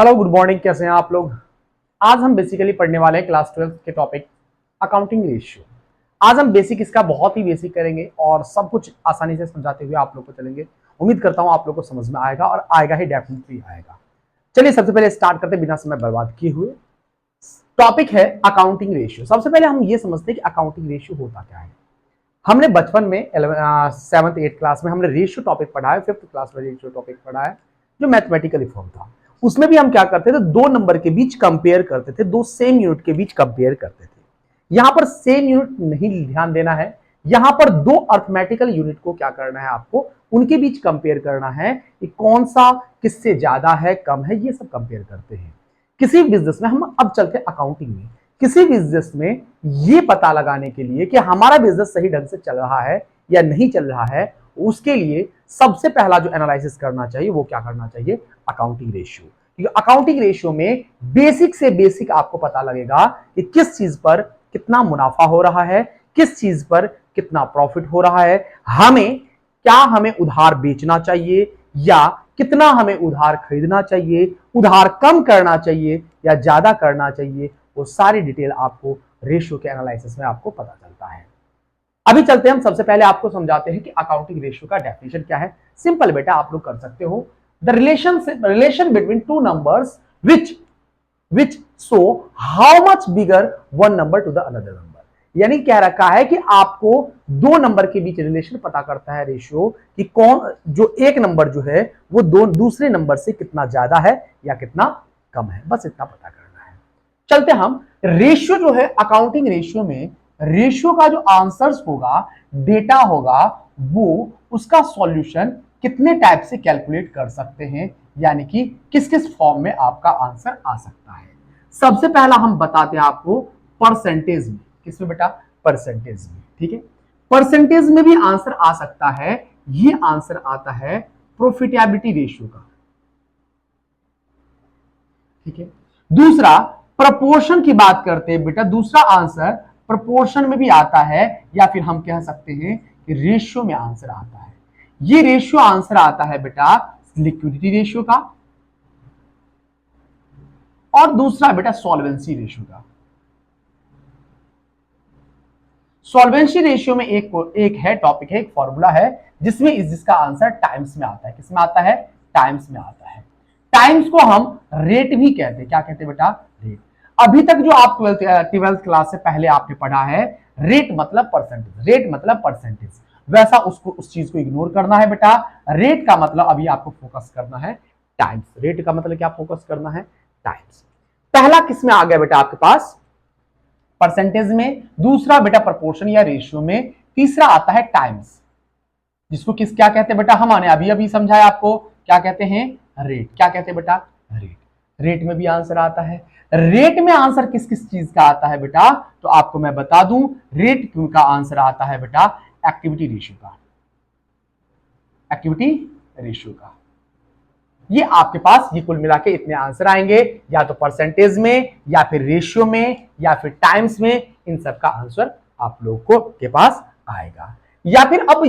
Hello good morning, कैसे हैं आप लोग। आज हम बेसिकली पढ़ने वाले हैं क्लास 12 के टॉपिक अकाउंटिंग रेशियो। आज हम बेसिक इसका बहुत ही बेसिक करेंगे और सब कुछ आसानी से समझाते हुए आप लोग को चलेंगे। उम्मीद करता हूं आप लोग को समझ में आएगा और आएगा ही, डेफिनेटली आएगा। चलिए सबसे पहले स्टार्ट करते बिना समय बर्बाद किए हुए। टॉपिक है अकाउंटिंग रेशियो। सबसे पहले हम ये समझते हैं कि अकाउंटिंग रेशियो होता क्या है। हमने बचपन में 7th 8th क्लास में हमने रेशियो टॉपिक पढ़ा है, 5th क्लास में रेशियो टॉपिक पढ़ा है जो मैथमेटिकल फॉर्म था। उसमें भी हम क्या करते थे, दो नंबर के बीच कंपेयर करते थे, दो सेम यूनिट के बीच कंपेयर करते थे। यहां पर सेम यूनिट नहीं ध्यान देना है, यहां पर दो अर्थमेटिकल यूनिट को क्या करना है, आपको उनके बीच कंपेयर करना है कि कौन सा किससे ज्यादा है कम है, ये सब कंपेयर करते हैं किसी बिजनेस में। हम अब चलते हैं अकाउंटिंग में। किसी बिजनेस में ये पता लगाने के लिए कि हमारा बिजनेस सही ढंग से चल रहा है या नहीं चल रहा है, उसके लिए सबसे पहला जो एनालिसिस करना चाहिए वो क्या करना चाहिए, अकाउंटिंग रेशियो। क्योंकि अकाउंटिंग रेशियो में बेसिक से बेसिक आपको पता लगेगा कि किस चीज पर कितना मुनाफा हो रहा है, किस चीज पर कितना प्रॉफिट हो रहा है, हमें उधार बेचना चाहिए या कितना हमें उधार खरीदना चाहिए, उधार कम करना चाहिए या ज्यादा करना चाहिए। वो सारी डिटेल आपको रेशियो के एनालिसिस में आपको पता चलता है। अभी चलते हैं, हम सबसे पहले आपको समझाते हैं कि अकाउंटिंग रेशियो का डेफिनेशन क्या है। सिंपल बेटा, आप लोग कर सकते हो। The relation between two numbers which show how much bigger one number two the another number. यानी कह रखा है कि आपको दो नंबर के बीच रिलेशन पता करता है रेशियो, कि कौन जो एक नंबर जो है वो दूसरे नंबर से कितना ज्यादा है या कितना कम है, बस इतना पता करना है। चलते हम रेशियो जो है, अकाउंटिंग रेशियो में रेशियो का जो आंसर्स होगा, डेटा होगा, वो उसका सॉल्यूशन कितने टाइप से कैलकुलेट कर सकते हैं, यानी कि किस किस फॉर्म में आपका आंसर आ सकता है। सबसे पहला हम बताते हैं आपको परसेंटेज में। किसमें बेटा, परसेंटेज में। ठीक है, परसेंटेज में भी आंसर आ सकता है। ये आंसर आता है प्रॉफिटेबिलिटी रेशियो का। ठीक है, दूसरा प्रपोर्शन की बात करते हैं बेटा, दूसरा आंसर प्रपोर्शन में भी आता है, या फिर हम कह सकते हैं कि रेशियो में आंसर आता है। ये रेशियो आंसर आता है बेटा लिक्विडिटी रेशियो का, और दूसरा बेटा सॉल्वेंसी रेशियो का। सॉल्वेंसी रेशियो में एक है टॉपिक है, एक फॉर्मूला है जिसका आंसर टाइम्स में आता है। किसमें आता है, टाइम्स में आता है। टाइम्स को हम रेट भी कहते हैं। क्या कहते हैं बेटा, रेट। अभी तक जो आप ट्वेल्थ क्लास से पहले आपने पढ़ा है, रेट मतलब परसेंटेज, रेट मतलब परसेंटेज, वैसा उस चीज को इग्नोर करना है बेटा। रेट का मतलब अभी आपको फोकस करना है टाइम्स। रेट का मतलब क्या, फोकस करना है टाइम्स। पहला किसमें आ गया बेटा आपके पास, परसेंटेज में। दूसरा बेटा प्रोपोर्शन या रेशियो में। तीसरा आता है टाइम्स, जिसको क्या कहते हैं बेटा, हमने अभी अभी समझाया आपको, क्या कहते हैं, रेट। क्या कहते हैं बेटा, रेट। रेट में भी आंसर आता है। रेट में आंसर किस किस चीज का आता है बेटा, तो आपको मैं बता दूं, रेट का आंसर आता है बेटा एक्टिविटी रेशियो का, एक्टिविटी रेशियो का। ये आपके पास ये कुल मिला के इतने आंसर आएंगे, या तो परसेंटेज में, या फिर रेशियो में, या फिर टाइम्स में। इन सब का आंसर आप लोग को के पास आएगा। या फिर अब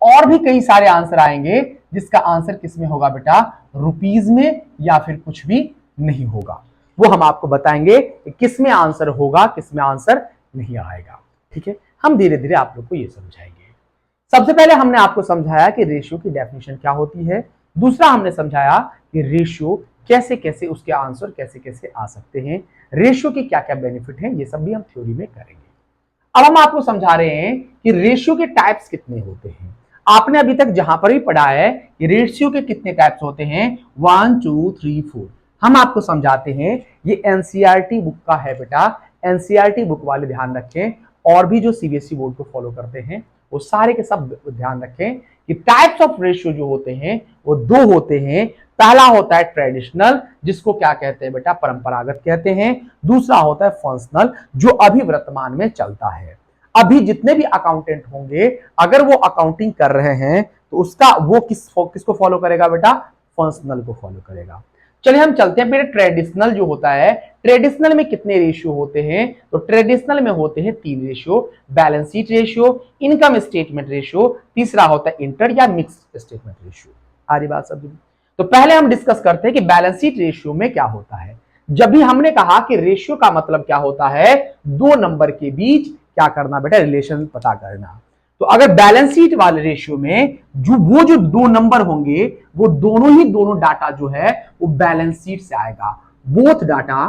और भी कई सारे आंसर आएंगे जिसका आंसर किसमें होगा बेटा, रुपीज में, या फिर कुछ भी नहीं होगा। वो हम आपको बताएंगे कि किसमें आंसर होगा, किसमें आंसर नहीं आएगा। ठीक है, हम धीरे धीरे आप लोग को ये समझाएंगे। सबसे पहले हमने आपको समझाया कि रेशियो की डेफिनेशन क्या होती है। दूसरा हमने समझाया कि रेशियो कैसे कैसे उसके आंसर कैसे कैसे आ सकते हैं, रेशियो के क्या क्या बेनिफिट हैं, ये सब भी हम थ्योरी में करेंगे। अब हम आपको समझा रहे हैं कि रेशियो के टाइप्स कितने होते हैं। आपने अभी तक जहां पर भी पढ़ा है कि रेशियो के कितने टाइप्स होते हैं, 1 2 3 4। हम आपको समझाते हैं, ये एनसीईआरटी बुक का है बेटा। एनसीईआरटी बुक वाले ध्यान रखें, और भी जो सीबीएसई बोर्ड को फॉलो करते हैं वो सारे के सब ध्यान रखें कि टाइप्स ऑफ रेशियो जो होते हैं वो दो होते हैं। पहला होता है ट्रेडिशनल, जिसको क्या कहते हैं बेटा, परंपरागत कहते हैं। दूसरा होता है फंक्शनल, जो अभी वर्तमान में चलता है। अभी जितने भी अकाउंटेंट होंगे, अगर वो अकाउंटिंग कर रहे हैं तो उसका वो किसको फॉलो करेगा बेटा, फंक्शनल को फॉलो करेगा। चलिए हम चलते हैं बेटा, ट्रेडिशनल जो होता है, ट्रेडिशनल में कितने रेशियो होते हैं, तो ट्रेडिशनल में होते हैं 3 ratio, balance sheet ratio, income statement ratio, तीसरा होता है इंटर या मिक्स स्टेटमेंट रेशियो। आ रही बात समझ में? तो पहले हम डिस्कस करते हैं कि बैलेंस शीट रेशियो में क्या होता है। जब भी हमने कहा कि रेशियो का मतलब क्या होता है, दो नंबर के बीच क्या करना बेटा, रिलेशन पता करना। तो अगर बैलेंस शीट वाले रेशियो में जो दो नंबर होंगे वो दोनों डाटा जो है वो बैलेंस शीट से आएगा। Both data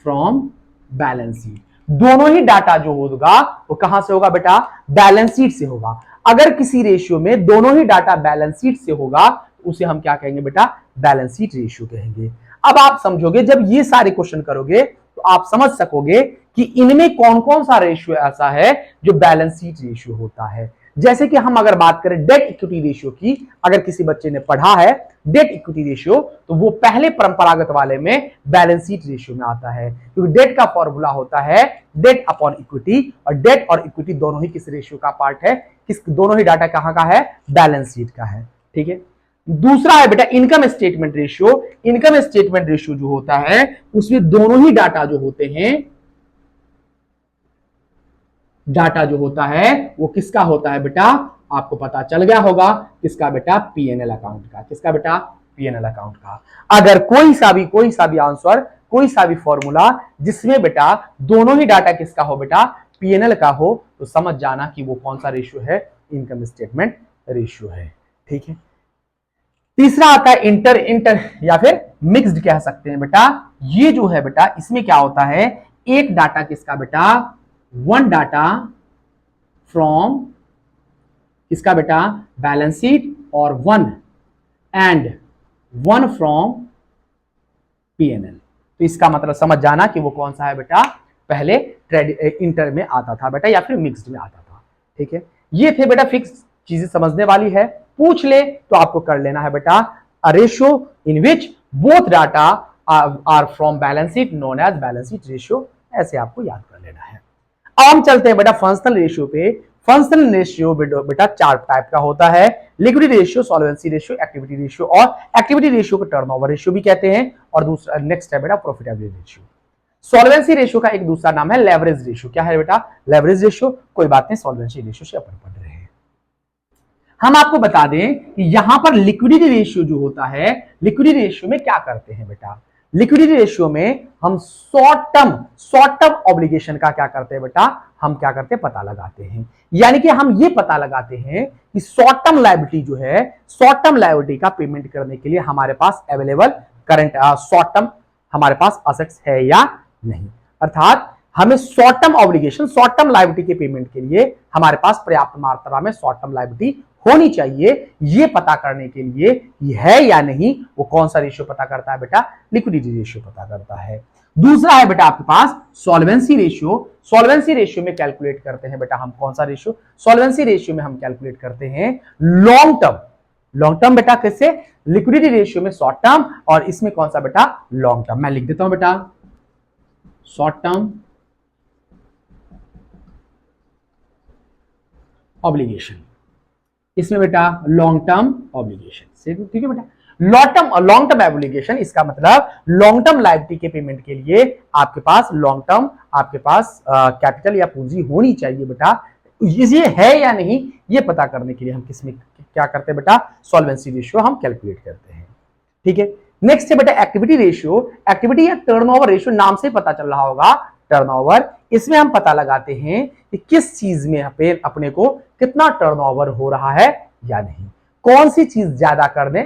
from balance sheet, दोनों ही डाटा जो होगा वो कहां से होगा बेटा, बैलेंस शीट से होगा। अगर किसी रेशियो में दोनों ही डाटा बैलेंस शीट से होगा उसे हम क्या कहेंगे बेटा, बैलेंस शीट रेशियो कहेंगे। अब आप समझोगे, जब ये सारे क्वेश्चन करोगे तो आप समझ सकोगे कि इनमें कौन कौन सा रेशियो ऐसा है जो बैलेंस शीट रेशियो होता है। जैसे कि हम अगर बात करें डेट इक्विटी रेशियो की, अगर किसी बच्चे ने पढ़ा है डेट इक्विटी रेशियो तो वो पहले परंपरागत वाले में बैलेंस शीट रेशियो में आता है, क्योंकि डेट का फॉर्मूला होता है डेट अपॉन इक्विटी, और डेट और इक्विटी दोनों ही किस रेशियो का पार्ट है, किस दोनों ही डाटा कहां का है, बैलेंस शीट का है। ठीक है, दूसरा है बेटा income statement ratio. Income statement ratio जो होता है उसमें दोनों ही डाटा जो होते हैं, डाटा जो होता है वो किसका होता है बेटा, आपको पता चल गया होगा किसका बेटा, पीएनएल अकाउंट का। किसका बेटा, पीएनएल अकाउंट का। अगर कोई सा भी आंसर, कोई सा भी फॉर्मूला जिसमें बेटा दोनों ही डाटा किसका हो बेटा, पीएनएल का हो, तो समझ जाना कि वो कौन सा रेशियो है, इनकम स्टेटमेंट रेशियो है। ठीक है, तीसरा आता है इंटर या फिर मिक्स्ड कह सकते हैं बेटा। ये जो है बेटा इसमें क्या होता है, एक डाटा किसका बेटा, वन डाटा फ्रॉम किसका बेटा, बैलेंस शीट, और वन फ्रॉम पीएनएल। तो इसका मतलब समझ जाना कि वो कौन सा है बेटा, पहले इंटर में आता था बेटा या फिर मिक्स्ड में आता था। ठीक है, ये थे बेटा फिक्स चीजें समझने वाली है। पूछ ले तो आपको कर लेना है बेटा, a ratio in which both data are from balance sheet known as balance sheet ratio, ऐसे आपको याद कर लेना है। अब हम चलते हैं बेटा फंक्शनल रेशियो पे। फंक्शनल रेशियो बेटा चार टाइप का होता है, liquidity ratio, solvency ratio, activity ratio, और एक्टिविटी रेशियो को टर्नओवर रेशियो भी कहते हैं। और दूसरा नेक्स्ट है बेटा प्रॉफिटेबिलिटी रेशियो। सॉल्वेंसी रेशियो का एक दूसरा नाम है लेवरेज रेशियो। क्या है बेटा, लेवरेज रेशियो। कोई बात नहीं, सॉल्वेंसी रेशियो से अपन पढ़ रहे हैं। हम आपको बता दें कि यहां पर लिक्विडिटी रेशियो जो होता है, लिक्विडिटी रेशियो में क्या करते हैं बेटा, लिक्विडिटी रेशियो में हम शॉर्ट टर्म ऑब्लिगेशन का क्या करते हैं बेटा, हम क्या करते हैं, पता लगाते हैं। यानी कि हम ये पता लगाते हैं कि शॉर्ट टर्म लायबिलिटी जो है, शॉर्ट टर्म लायबिलिटी का पेमेंट करने के लिए हमारे पास अवेलेबल करंट शॉर्ट टर्म हमारे पास असेट्स है या नहीं। अर्थात हमें short term obligation, short term liability के पेमेंट के लिए हमारे पास पर्याप्त मात्रा में शॉर्ट टर्म लायबिलिटी होनी चाहिए। ये पता करने के लिए ये है या नहीं, वो कौन सा रेशियो पता करता है बेटा, लिक्विडिटी रेशियो पता करता है। दूसरा है बेटा आपके पास सॉल्वेंसी रेशियो। सॉल्वेंसी रेशियो में कैलकुलेट करते हैं बेटा हम कौन सा रेशियो, सॉल्वेंसी रेशियो में हम कैलकुलेट करते हैं लॉन्ग टर्म बेटा, कैसे, लिक्विडिटी रेशियो में शॉर्ट टर्म, और इसमें कौन सा बेटा, लॉन्ग टर्म। मैं लिख देता हूं बेटा, शॉर्ट टर्म ऑब्लिगेशन, इसमें बेटा लॉन्ग टर्म ऑब्लिगेशन। ठीक है बेटा, लॉन्ग टर्म ऑब्लिगेशन, इसका मतलब लॉन्ग टर्म लायबिलिटी के पेमेंट के लिए आपके पास लॉन्ग टर्म आपके पास कैपिटल या पूंजी होनी चाहिए बेटा। ये है या नहीं, ये पता करने के लिए हम किसमें क्या करते हैं बेटा, सॉल्वेंसी रेशियो हम कैलकुलेट करते हैं। ठीक है, नेक्स्ट है बेटा एक्टिविटी रेशियो। एक्टिविटी या टर्नओवर रेशियो, नाम से पता चल रहा होगा टर्नओवर। इसमें हम पता लगाते हैं कि किस चीज में अपने को कितना टर्नओवर हो रहा है या नहीं, कौन सी चीज ज्यादा कर दें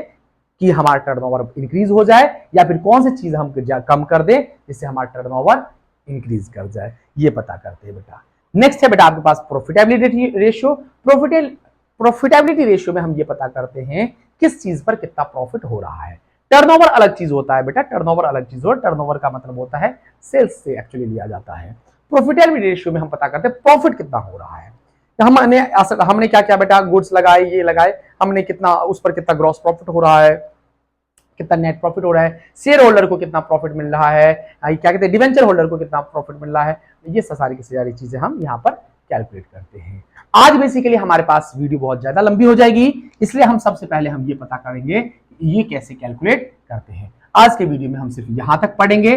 कि हमारा टर्नओवर इंक्रीज हो जाए, या फिर कौन सी चीज हम कम कर दें जिससे हमारा टर्नओवर इंक्रीज कर जाए, ये पता करते हैं बेटा। नेक्स्ट है बेटा आपके पास प्रॉफिटेबिलिटी रेशियो। प्रॉफिटेबिलिटी रेशियो में हम ये पता करते हैं किस चीज पर कितना प्रॉफिट हो रहा है। टर्नओवर अलग चीज होता है बेटा, टर्नओवर अलग चीज होता है, टर्नओवर का मतलब होता है सेल्स से एक्चुअली लिया जाता है। प्रॉफिटेबिलिटी रेशियो में हम पता करते हैं प्रॉफिट कितना हो रहा है। हमने क्या किया बेटा, गुड्स लगाए, ये लगाए, हमने कितना उस पर कितना ग्रॉस प्रॉफिट हो रहा है, कितना नेट प्रॉफिट हो रहा है, शेयर होल्डर को कितना प्रॉफिट मिल रहा है, क्या कहते हैं डिवेंचर होल्डर को कितना प्रॉफिट मिल रहा है, ये सारी की सारी चीजें हम यहाँ पर कैलकुलेट करते हैं। आज बेसिकली हमारे पास वीडियो बहुत ज्यादा लंबी हो जाएगी, इसलिए हम सबसे पहले हम ये पता करेंगे ये कैसे कैलकुलेट करते हैं। आज के वीडियो में हम सिर्फ यहां तक पढ़ेंगे।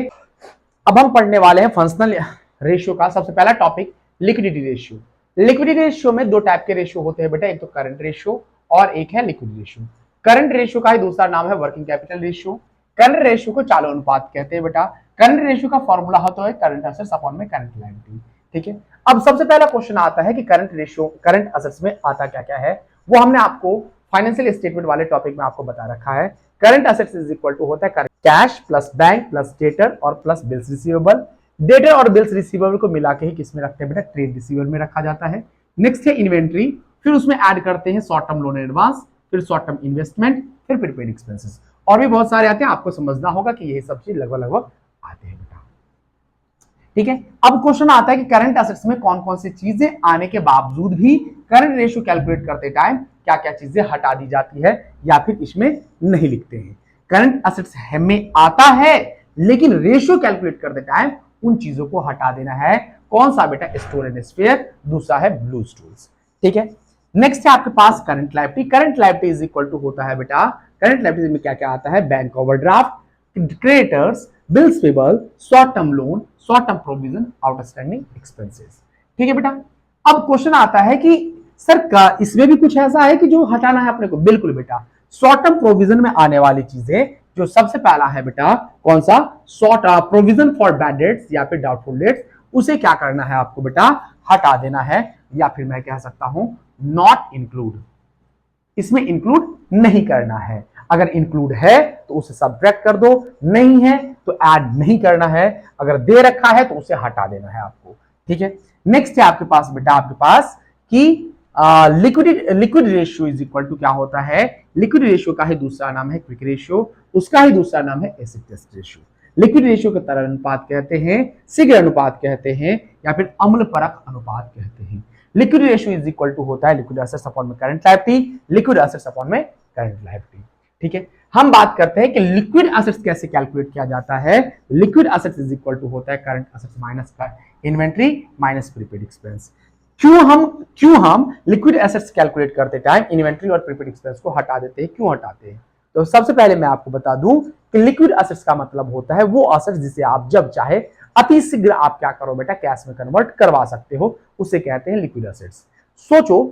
अब हम पढ़ने वाले हैं फंक्शनल रेशियो का सबसे पहला topic liquidity ratio. Liquidity ratio में दो टाइप के रेशियो होते हैं बेटा, एक तो करंट रेशियो और एक है लिक्विडिटी रेशियो। करंट रेशियो का ही दूसरा नाम है working capital ratio. Current ratio को चालू अनुपात कहते हैं बेटा। करंट रेशियो का फॉर्मूला होता है करंट असेट्स अपॉन में करंट लायबिलिटी। ठीक है, अब सबसे पहला क्वेश्चन आता है कि करंट रेशियो करंट असेट्स में आता क्या क्या है, वो हमने आपको फाइनेंशियल स्टेटमेंट वाले टॉपिक में आपको बता रखा है। Current assets is equal to होता है cash plus bank plus debtor और प्लस बिल्स रिसीवेबल। डेटर और बिल्स रिसीवेबल को मिला के ही किसमें रखते हैं बेटा, ट्रेड रिसीवेबल में रखा जाता है। नेक्स्ट है इन्वेंट्री, फिर उसमें ऐड करते हैं शॉर्ट टर्म लोन एडवांस, फिर शॉर्ट टर्म इन्वेस्टमेंट, फिर प्रीपेड एक्सपेंसेस, और भी बहुत सारे आते हैं। आपको समझना होगा कि ये सब चीज लगभग लगभग आते हैं बेटा। ठीक है, अब क्वेश्चन आता है कि करंट असेट्स में कौन कौन सी चीजें आने के बावजूद भी करंट रेशियो कैलकुलेट करते टाइम क्या क्या चीजें हटा दी जाती है या फिर इसमें नहीं लिखते हैं। करंट असेट्स में आता है लेकिन रेशियो कैलकुलेट करते टाइम उन चीजों को हटा देना है। कौन सा बेटा, स्टोर एंड स्पेयर, दूसरा है ब्लू स्टूल्स। ठीक है, नेक्स्ट है आपके पास current liability. Current liability is equal to होता है बेटा, करंट लायबिलिटी में क्या क्या आता है, bank overdraft, creditors, bills payable, short term loan, short term provision, outstanding expenses. ठीक है बेटा, अब क्वेश्चन आता है कि सर का इसमें भी कुछ ऐसा है कि जो हटाना है अपने को। बिल्कुल बेटा, शॉर्ट टर्म प्रोविजन में आने वाली चीजें जो सबसे पहला है बेटा, कौन सा, short provision for bad debts या फिर डाउटफुल डेट्स, उसे क्या करना है आपको बेटा, हटा देना है, या फिर मैं कह सकता हूं नॉट इंक्लूड, इसमें इंक्लूड नहीं करना है। अगर इंक्लूड है तो उसे सब्ट्रैक्ट कर दो, नहीं है तो ऐड नहीं करना है, अगर दे रखा है तो उसे हटा देना है आपको। ठीक है, नेक्स्ट है आपके पास बेटा, आपके पास कि liquid ratio is equal to क्या होता है, लिक्विड रेशियो का ही दूसरा नाम है क्विक रेशियो, उसका ही दूसरा नाम है acid test ratio. Liquid ratio को तरल अनुपात कहते हैं, शीघ्र अनुपात कहते हैं, या फिर अम्ल परक अनुपात कहते हैं। Liquid ratio is equal to होता है लिक्विड एसेट्स अपॉन में current liability, liquid assets upon में करंट लायबिलिटी। ठीक है, हम बात करते हैं कि लिक्विड एसेट्स कैसे कैलकुलेट किया जाता है। Liquid assets is equal to होता है current assets minus inventory minus prepaid expense. क्यों हम लिक्विड एसेट्स कैलकुलेट करते टाइम इन्वेंट्री और प्रीपेड एक्सपेंस को हटा देते हैं, क्यों हटाते हैं? तो सबसे पहले मैं आपको बता दूं कि लिक्विड एसेट्स का मतलब होता है वो एसेट्स जिसे आप जब चाहे अति शीघ्र आप क्या करो बेटा, कैश में कन्वर्ट करवा सकते हो, उसे कहते हैं लिक्विड एसेट्स। सोचो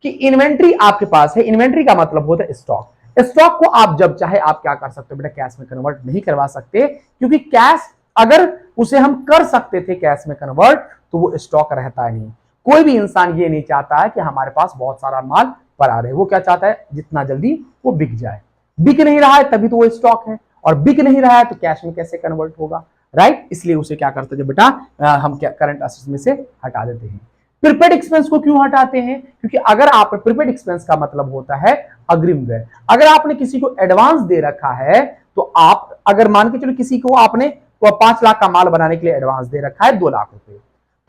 कि इन्वेंट्री आपके पास है, इन्वेंट्री का मतलब होता है स्टॉक। स्टॉक को आप जब चाहे आप क्या कर सकते हो बेटा, कैश में कन्वर्ट नहीं करवा सकते, क्योंकि कैश अगर उसे हम कर सकते थे कैश में कन्वर्ट तो वो स्टॉक रहता नहीं। कोई भी इंसान ये नहीं चाहता है कि हमारे पास बहुत सारा माल पड़ा रहे, वो क्या चाहता है, जितना जल्दी वो बिक जाए। बिक नहीं रहा है तभी तो वो स्टॉक है, और बिक नहीं रहा है तो कैश में कैसे कन्वर्ट होगा, राइट? इसलिए उसे क्या करते हैं बेटा, हम क्या करंट असेट्स में से हटा देते हैं। प्रीपेड एक्सपेंस को क्यों हटाते हैं? क्योंकि अगर आप प्रीपेड एक्सपेंस का मतलब होता है अग्रिम व्यय। अगर आपने किसी को एडवांस दे रखा है तो आप अगर मान के चलो किसी को आपने 5 लाख का माल बनाने के लिए एडवांस दे रखा है 2 लाख रुपए,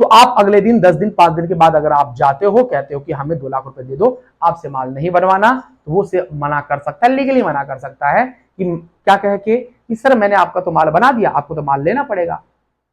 तो आप अगले दिन 10 दिन 5 दिन के बाद अगर आप जाते हो कहते हो कि हमें 2 लाख रुपए दे दो, आपसे माल नहीं बनवाना, तो वो से मना कर सकता है, लीगली मना कर सकता है कि क्या कह के कि सर मैंने आपका तो माल बना दिया, आपको तो माल लेना पड़ेगा,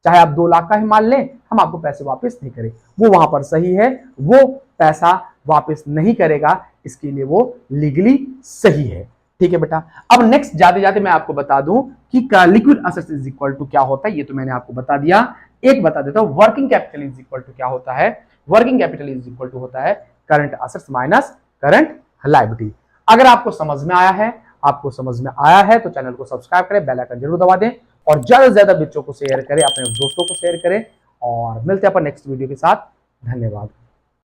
चाहे आप 2 लाख का ही माल लें, हम आपको पैसे वापस नहीं करें। वो वहां पर सही है, वो पैसा वापस नहीं करेगा, इसके लिए वो लीगली सही है। ठीक है बेटा, अब नेक्स्ट जाते जाते मैं आपको बता दूं कि liquid assets is equal to क्या होता है, ये तो मैंने आपको बता दिया। एक बता देता हूं, working capital is equal to क्या होता है। Working capital is equal to होता है current assets minus current liability. अगर आपको समझ में आया है तो चैनल को सब्सक्राइब करें, बेल आइकन जरूर दबा दें, और ज्यादा से ज्यादा बच्चों को शेयर करें, अपने दोस्तों को शेयर करें, और मिलते हैं अपन नेक्स्ट वीडियो के साथ। धन्यवाद।